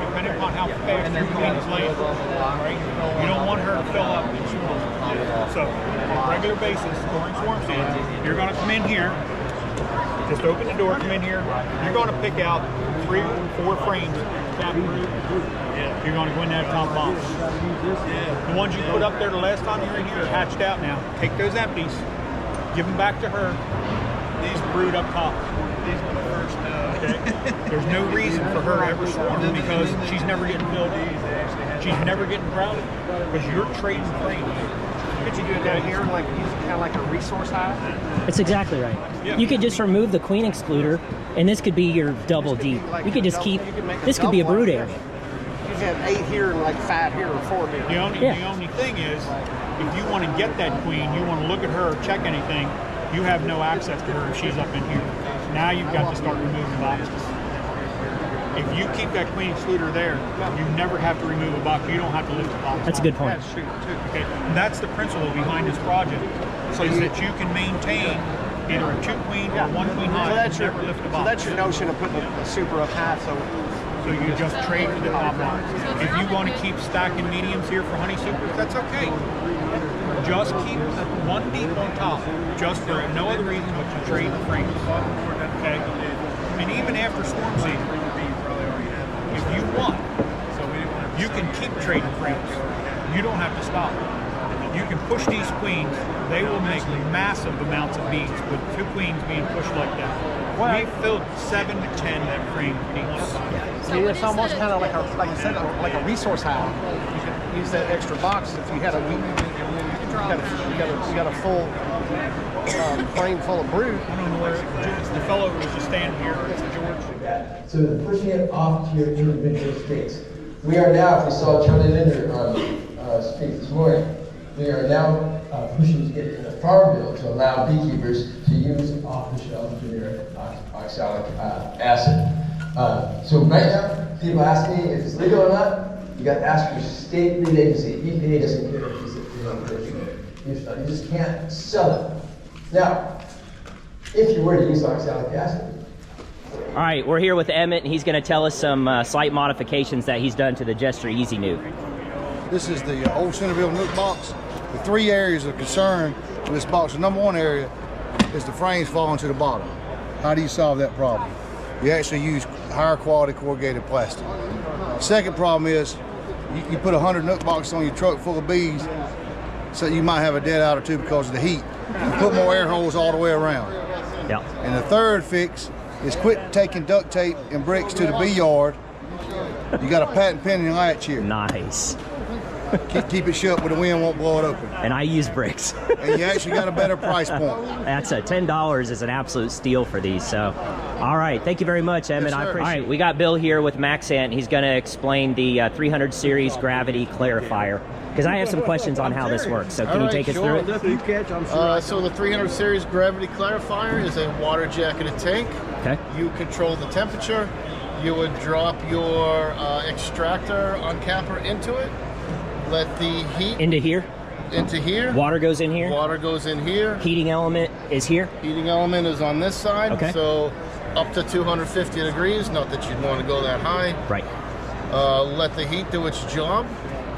depending upon how fast your queen is laying, right? You don't want her to fill up in swarm. So, on a regular basis, during swarm season, you're going to come in here, just open the door, come in here, you're going to pick out 3 or 4 frames. You're going to go in that top box. The ones you put up there the last time you were in here are hatched out now. Take those empties, give them back to her. These brood up top. These are the first. Okay. There's no reason for her to ever swarm because she's never getting filled. She's never getting crowded because you're trading frames. Could you do it down here, like use kind of like a resource hive? That's exactly right. Yeah. You could just remove the queen excluder, and this could be your double D. You could just keep. This could be a brood area. You have 8 here and like 5 here or 4 here. The only thing is, if you want to get that queen, you want to look at her or check anything, you have no access to her if she's up in here. Now you've got to start removing boxes. If you keep that queen excluder there, you never have to remove a box. You don't have to lift the box. That's a good point. Okay, and that's the principle behind this project. So is that you can maintain either a 2 queen or 1 queen hive. So that's your, never lift the box. so that's your notion of putting a super up high. So you just trade for the top box. If you want to keep stacking mediums here for honey supers, that's okay. Just keep 1 deep on top, just for no other reason but to trade the frames. Okay? And even after swarm season, if you want, you can keep trading frames. You don't have to stop. You can push these queens. They will make massive amounts of bees with 2 queens being pushed like that. We filled 7 to 10 frames each. See, it's almost kind of like like I said, like a resource hive. You can use that extra box if you had a week. You got a full frame full of brood. I don't know where the fellow was just standing here. It's George. So pushing it off to your individual states. We are now, if you saw Charlie Linder speak this morning, we are now pushing to get in the farm bill to allow beekeepers to use off-the-shelf generic oxalic acid. So right now, people ask me if it's legal or not. You got to ask your state lead agency. EPA doesn't care if it's you just can't sell it. Now, if you were to use oxalic acid, All right, we're here with Emmett, and he's going to tell us some slight modifications that he's done to the Jester Easy Nuke. This is the old Centerville Nuke box. The 3 areas of concern with this box. The number 1 area is the frames falling to the bottom. How do you solve that problem? You actually use higher quality corrugated plastic. The second problem is you put 100 Nuke boxes on your truck full of bees, so you might have a dead out or two because of the heat. You put more air holes all the way around. Yeah. And the third fix is quit taking duct tape and bricks to the bee yard. You got a patent pending latch here. Nice. Keep it shut where the wind won't blow it open. And I use bricks. And you actually got a better price point. That's $10 is an absolute steal for these. So, all right, thank you very much, Emmett. Yes, I sir. appreciate it. All right, we got Bill here with Maxant. He's going to explain the 300 series gravity clarifier, because I have some questions on how this works. So can you take us through it? So the 300 series gravity clarifier is a water jacketed tank. Okay. You control the temperature. You would drop your extractor uncapper into it. Let the heat Into here? Into here. Water goes in here? Water goes in here. Heating element is here? Heating element is on this side. Okay. So up to 250 degrees, not that you'd want to go that high. Right. Let the heat do its job.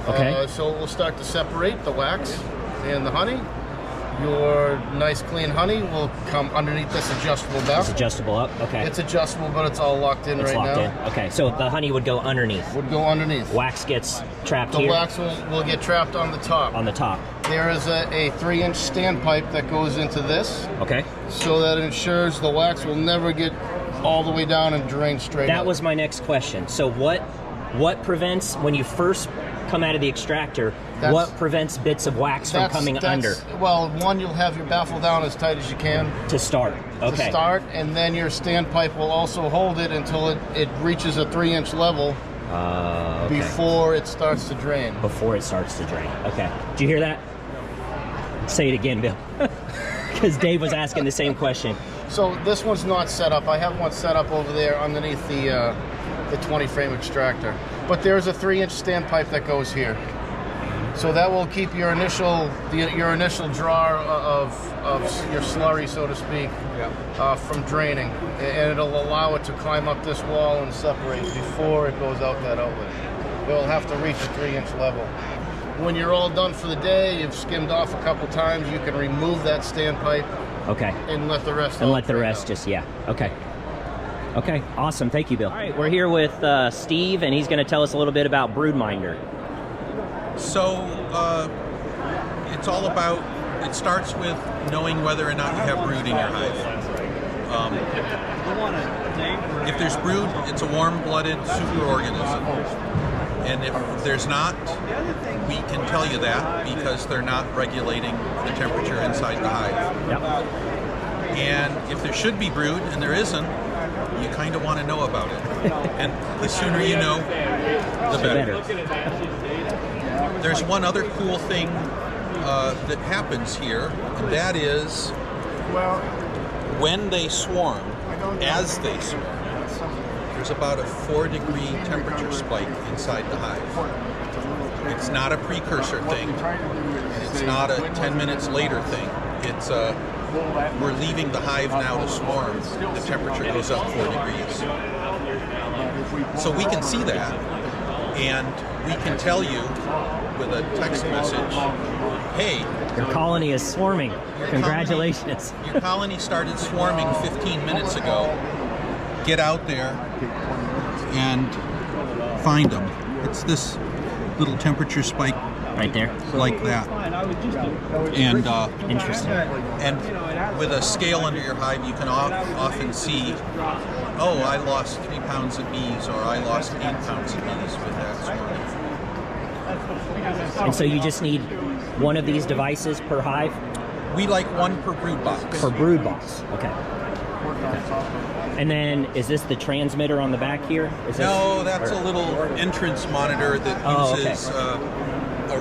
Okay. So it will start to separate the wax and the honey. Your nice clean honey will come underneath this adjustable valve. It's adjustable up? Okay. It's adjustable, but it's all locked in It's right locked now. in. Okay, so the honey would go underneath. Would go underneath. Wax gets trapped The here? wax will get trapped on the top. On the top. There is a 3-inch standpipe that goes into this. Okay. So that it ensures the wax will never get all the way down and drain straight That out. was my next question. So what prevents, when you first come out of the extractor, what prevents bits of wax from coming under? Well, one, you'll have your baffle down as tight as you can. To start, okay. To start, and then your standpipe will also hold it until it reaches a 3-inch level Okay. before it starts to drain. Before it starts to drain, okay. Did you hear that? Say it again, Bill. Because Dave was asking the same question. So this one's not set up. I have one set up over there underneath the 20 frame extractor. But there's a 3-inch standpipe that goes here. So that will keep your initial draw of your slurry, so to speak, from draining, and it'll allow it to climb up this wall and separate before it goes out that outlet. It'll have to reach a 3-inch level. When you're all done for the day, you've skimmed off a couple times, you can remove that standpipe. Okay. And let the rest. And let the rest just, yeah. Okay. Okay, awesome. Thank you, Bill. All right, we're here with Steve, and he's going to tell us a little bit about Broodminder. So it's all about, it starts with knowing whether or not you have brood in your hive. If there's brood, it's a warm-blooded superorganism. And if there's not, we can tell you that because they're not regulating the temperature inside the hive. Yep. And if there should be brood and there isn't, you kind of want to know about it. And the sooner you know, the better. There's one other cool thing that happens here, and that is when they swarm, as they swarm, there's about a 4-degree temperature spike inside the hive. It's not a precursor thing, and it's not a 10 minutes later thing. It's we're leaving the hive now to swarm. The temperature goes up 4 degrees. So we can see that, and we can tell you with a text message, hey, your colony is swarming. Congratulations. Your colony started swarming 15 minutes ago. Get out there and find them. It's this little temperature spike right there, like that. And interesting. And with a scale under your hive, you can often see, oh, I lost 3 pounds of bees, or I lost 8 pounds of bees with that swarming. And so you just need one of these devices per hive? We like one per brood box. Per brood box, okay. And then, is this the transmitter on the back here? Is no, that's a little entrance monitor that uses a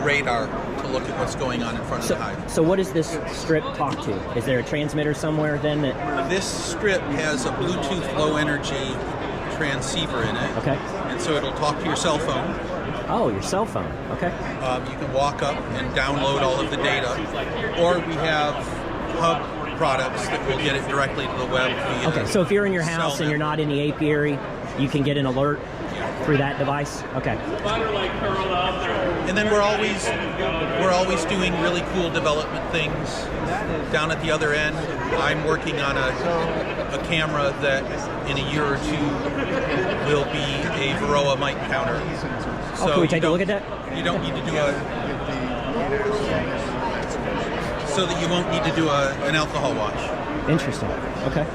radar to look at what's going on in front of the hive. So what does this strip talk to? Is there a transmitter somewhere then that... This strip has a Bluetooth low energy transceiver in it. Okay. And so it'll talk to your cell phone. Oh, your cell phone, okay. You can walk up and download all of the data. Or we have products that will get it directly to the web. Via Okay, so if you're in your house and you're not in the apiary, you can get an alert through that device? Okay. And then we're always doing really cool development things. Down at the other end, I'm working on a camera that in a year or two will be a Varroa mite counter. So can we take a look at that? You don't need to do so that you won't need to do an alcohol wash. Interesting. Okay.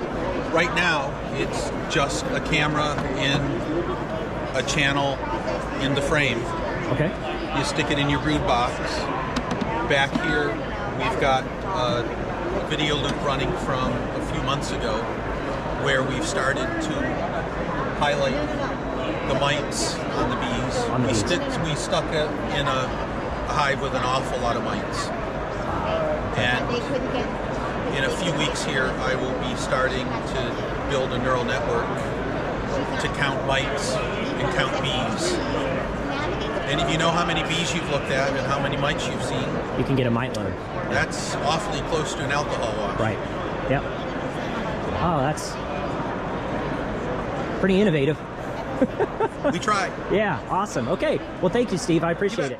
Right now, it's just a camera in a channel in the frame. Okay. You stick it in your brood box. Back here, we've got a video loop running from a few months ago where we've started to highlight the mites on the bees. We stuck it in a hive with an awful lot of mites. And in a few weeks here, I will be starting to build a neural network to count mites and count bees. And if you know how many bees you've looked at and how many mites you've seen, you can get a mite load. That's awfully close to an alcohol wash. Right. Yep. Oh, that's pretty innovative. We try. Yeah, awesome. Okay. Well, thank you, Steve. I appreciate it.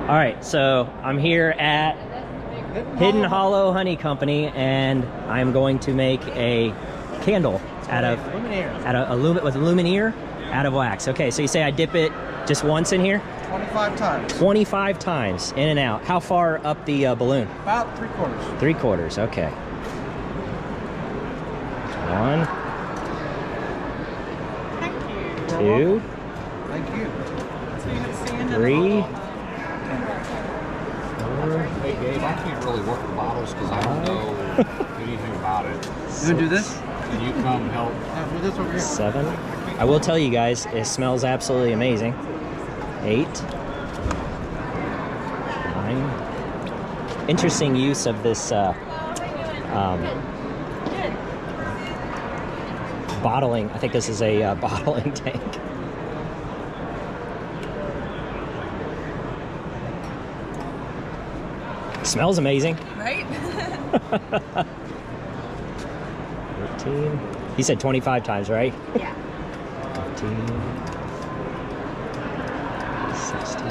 All right, so I'm here at Hidden Hollow Honey Company, and I'm going to make a candle out of luminaire out of wax. Okay, so you say I dip it just once in here? 25 times. 25 times in and out. How far up the balloon? About 3/4. 3/4. Okay. 1. Thank you. 2. Thank you. 3. Hey Gabe, I can't really work the bottles because I don't know anything about it. You gonna do this? Can you come help? Yeah, do this over here. 7. I will tell you guys, it smells absolutely amazing. 8. 9. Interesting use of this bottling. I think this is a bottling tank. Smells amazing. Right? 13. He said 25 times, right? Yeah. 15. 16.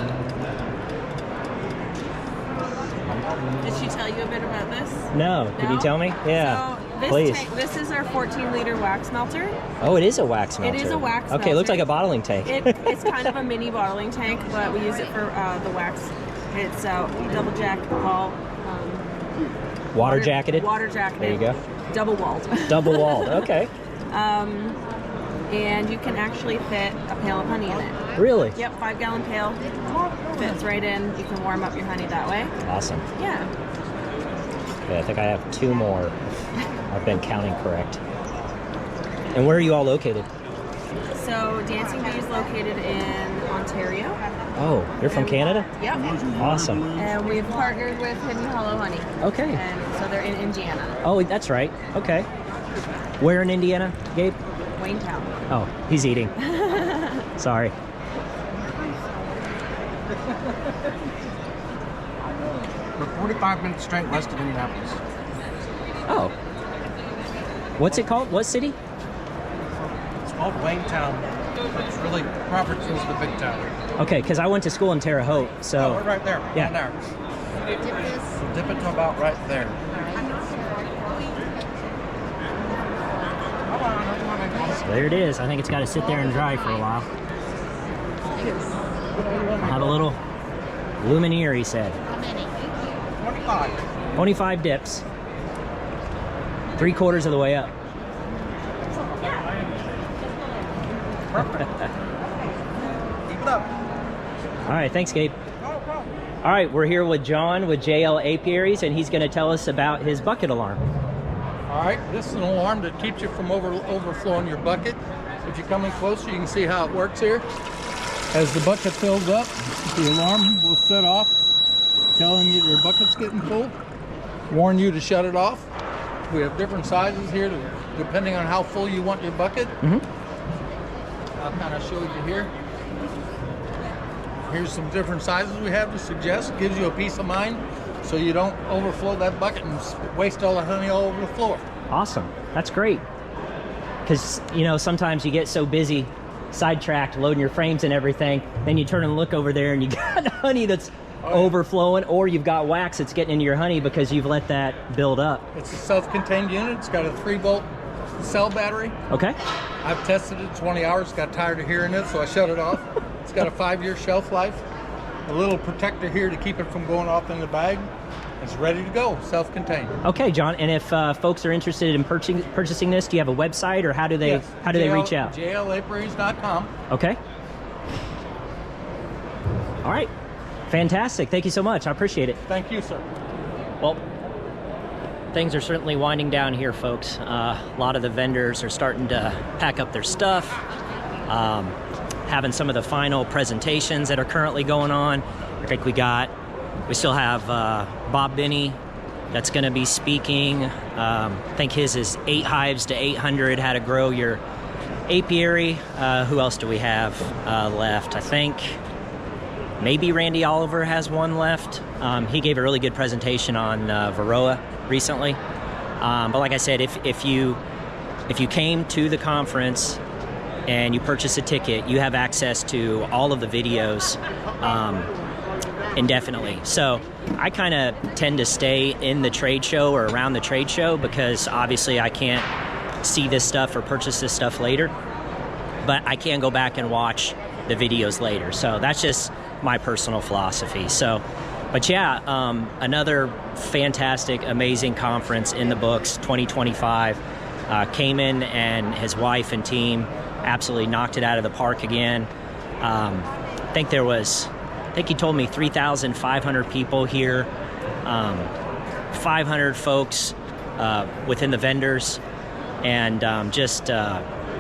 Did she tell you a bit about this? No. Could you tell me? Yeah. So this please. This is our 14-liter wax melter. Oh, it is a wax melter. It is a wax Okay, it looks melter. like a bottling tank. It's kind of a mini bottling tank, but we use it for the wax. It's double jack wall. Water jacketed? Water jacketed. There you go. Double walled. Double walled. Okay. And you can actually fit a pail of honey in it. Really? Yep, 5-gallon pail. Fits right in. You can warm up your honey that way. Awesome. Yeah. Okay, I think I have 2 more. I've been counting correct. And where are you all located? So Dancing Bee is located in Ontario. Oh, you're from Canada? Yep. Awesome. And we've partnered with Hidden Hollow Honey. Okay. And so they're in Indiana, Oh, that's right. Okay. Where in Indiana, Gabe? Waynetown. Oh, he's eating. Sorry. We're 45 minutes straight west of Indianapolis. Oh. What's it called? What city? It's called Waynetown. It's really, Robertson's the big town. Okay, because I went to school in Terre Haute, so... Oh, we're right there. Yeah. Right there. So dip it to about right there. So there it is. I think it's got to sit there and dry for a while. Have a little Lumineer, he said. 25. 25 dips. 3/4 of the way up. Keep it up. All right, thanks, Gabe. All right, we're here with John with JL Apiaries, and he's going to tell us about his bucket alarm. All right, this is an alarm that keeps you from overflowing your bucket. If you come in closer, you can see how it works here. As the bucket fills up, the alarm will set off, telling you your bucket's getting full, warn you to shut it off. We have different sizes here, depending on how full you want your bucket. I'll kind of show you here. Here's some different sizes we have to suggest. Gives you a peace of mind so you don't overflow that bucket and waste all the honey all over the floor. Awesome. That's great. Because, you know, sometimes you get so busy, sidetracked, loading your frames and everything, then you turn and look over there and you got honey that's overflowing, or you've got wax that's getting into your honey because you've let that build up. It's a self-contained unit. It's got a 3-volt cell battery. Okay. I've tested it 20 hours, got tired of hearing it, so I shut it off. It's got a 5-year shelf life. A little protector here to keep it from going off in the bag. It's ready to go, self-contained. Okay, John, and if folks are interested in purchasing this, do you have a website, or how do they they reach out? JLApiaries.com. Okay. All right. Fantastic. Thank you so much. I appreciate it. Thank you, sir. Well, things are certainly winding down here, folks. A lot of the vendors are starting to pack up their stuff, having some of the final presentations that are currently going on. I think we still have Bob Binney that's going to be speaking. I think his is 8 hives to 800, how to grow your apiary. Who else do we have left? I think maybe Randy Oliver has one left. He gave a really good presentation on Varroa recently. But like I said, if you came to the conference and you purchase a ticket, you have access to all of the videos indefinitely. So I kind of tend to stay in the trade show or around the trade show because obviously I can't see this stuff or purchase this stuff later, but I can go back and watch the videos later. So that's just my personal philosophy. So, but yeah, another fantastic, amazing conference in the books, 2025. Cayman and his wife and team absolutely knocked it out of the park again. I think he told me 3,500 people here, 500 folks within the vendors, and just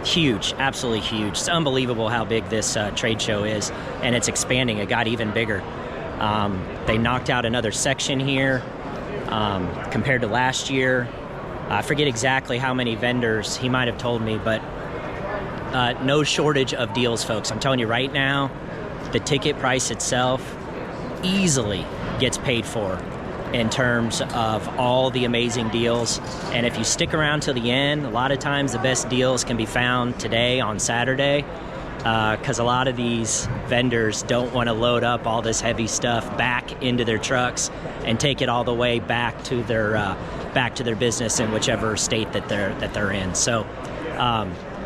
huge, absolutely huge. It's unbelievable how big this trade show is, and it's expanding. It got even bigger. They knocked out another section here compared to last year. I forget exactly how many vendors he might have told me, but no shortage of deals, folks. I'm telling you right now, the ticket price itself easily gets paid for in terms of all the amazing deals. And if you stick around till the end, a lot of times the best deals can be found today on Saturday. because a lot of these vendors don't want to load up all this heavy stuff back into their trucks and take it all the way back to their business in whichever state that they're in. So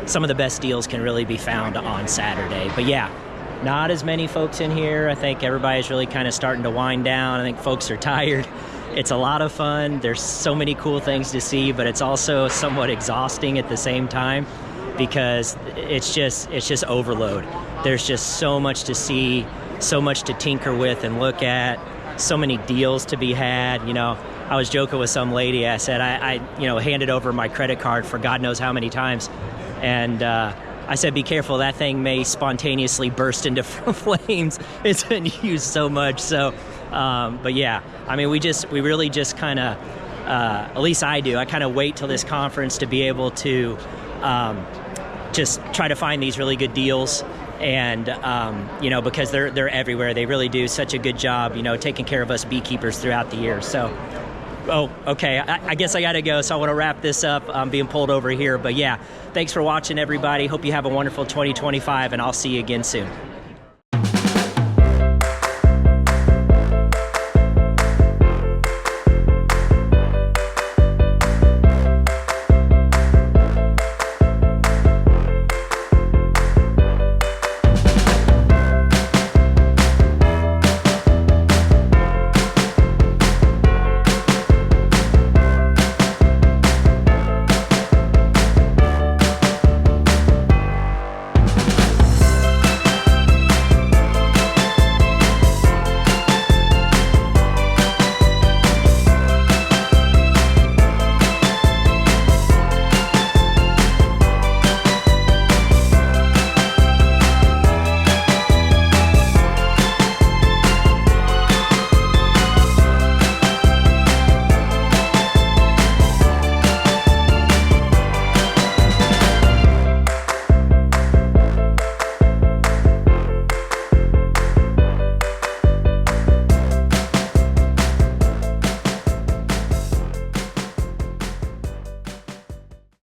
some of the best deals can really be found on Saturday. But yeah, not as many folks in here. I think everybody's really kind of starting to wind down. I think folks are tired. It's a lot of fun. There's so many cool things to see, but it's also somewhat exhausting at the same time because it's just overload. There's just so much to see, so much to tinker with and look at, so many deals to be had. You know, I was joking with some lady. I said I handed over my credit card for God knows how many times, and I said, be careful, that thing may spontaneously burst into flames. It's been used so much. So, but yeah, I mean, we really just kind of, at least I do, I kind of wait till this conference to be able to just try to find these really good deals. And, because they're everywhere. They really do such a good job, taking care of us beekeepers throughout the year. So, oh, okay, I guess I got to go, so I want to wrap this up. I'm being pulled over here. But yeah, thanks for watching, everybody. Hope you have a wonderful 2025, and I'll see you again soon.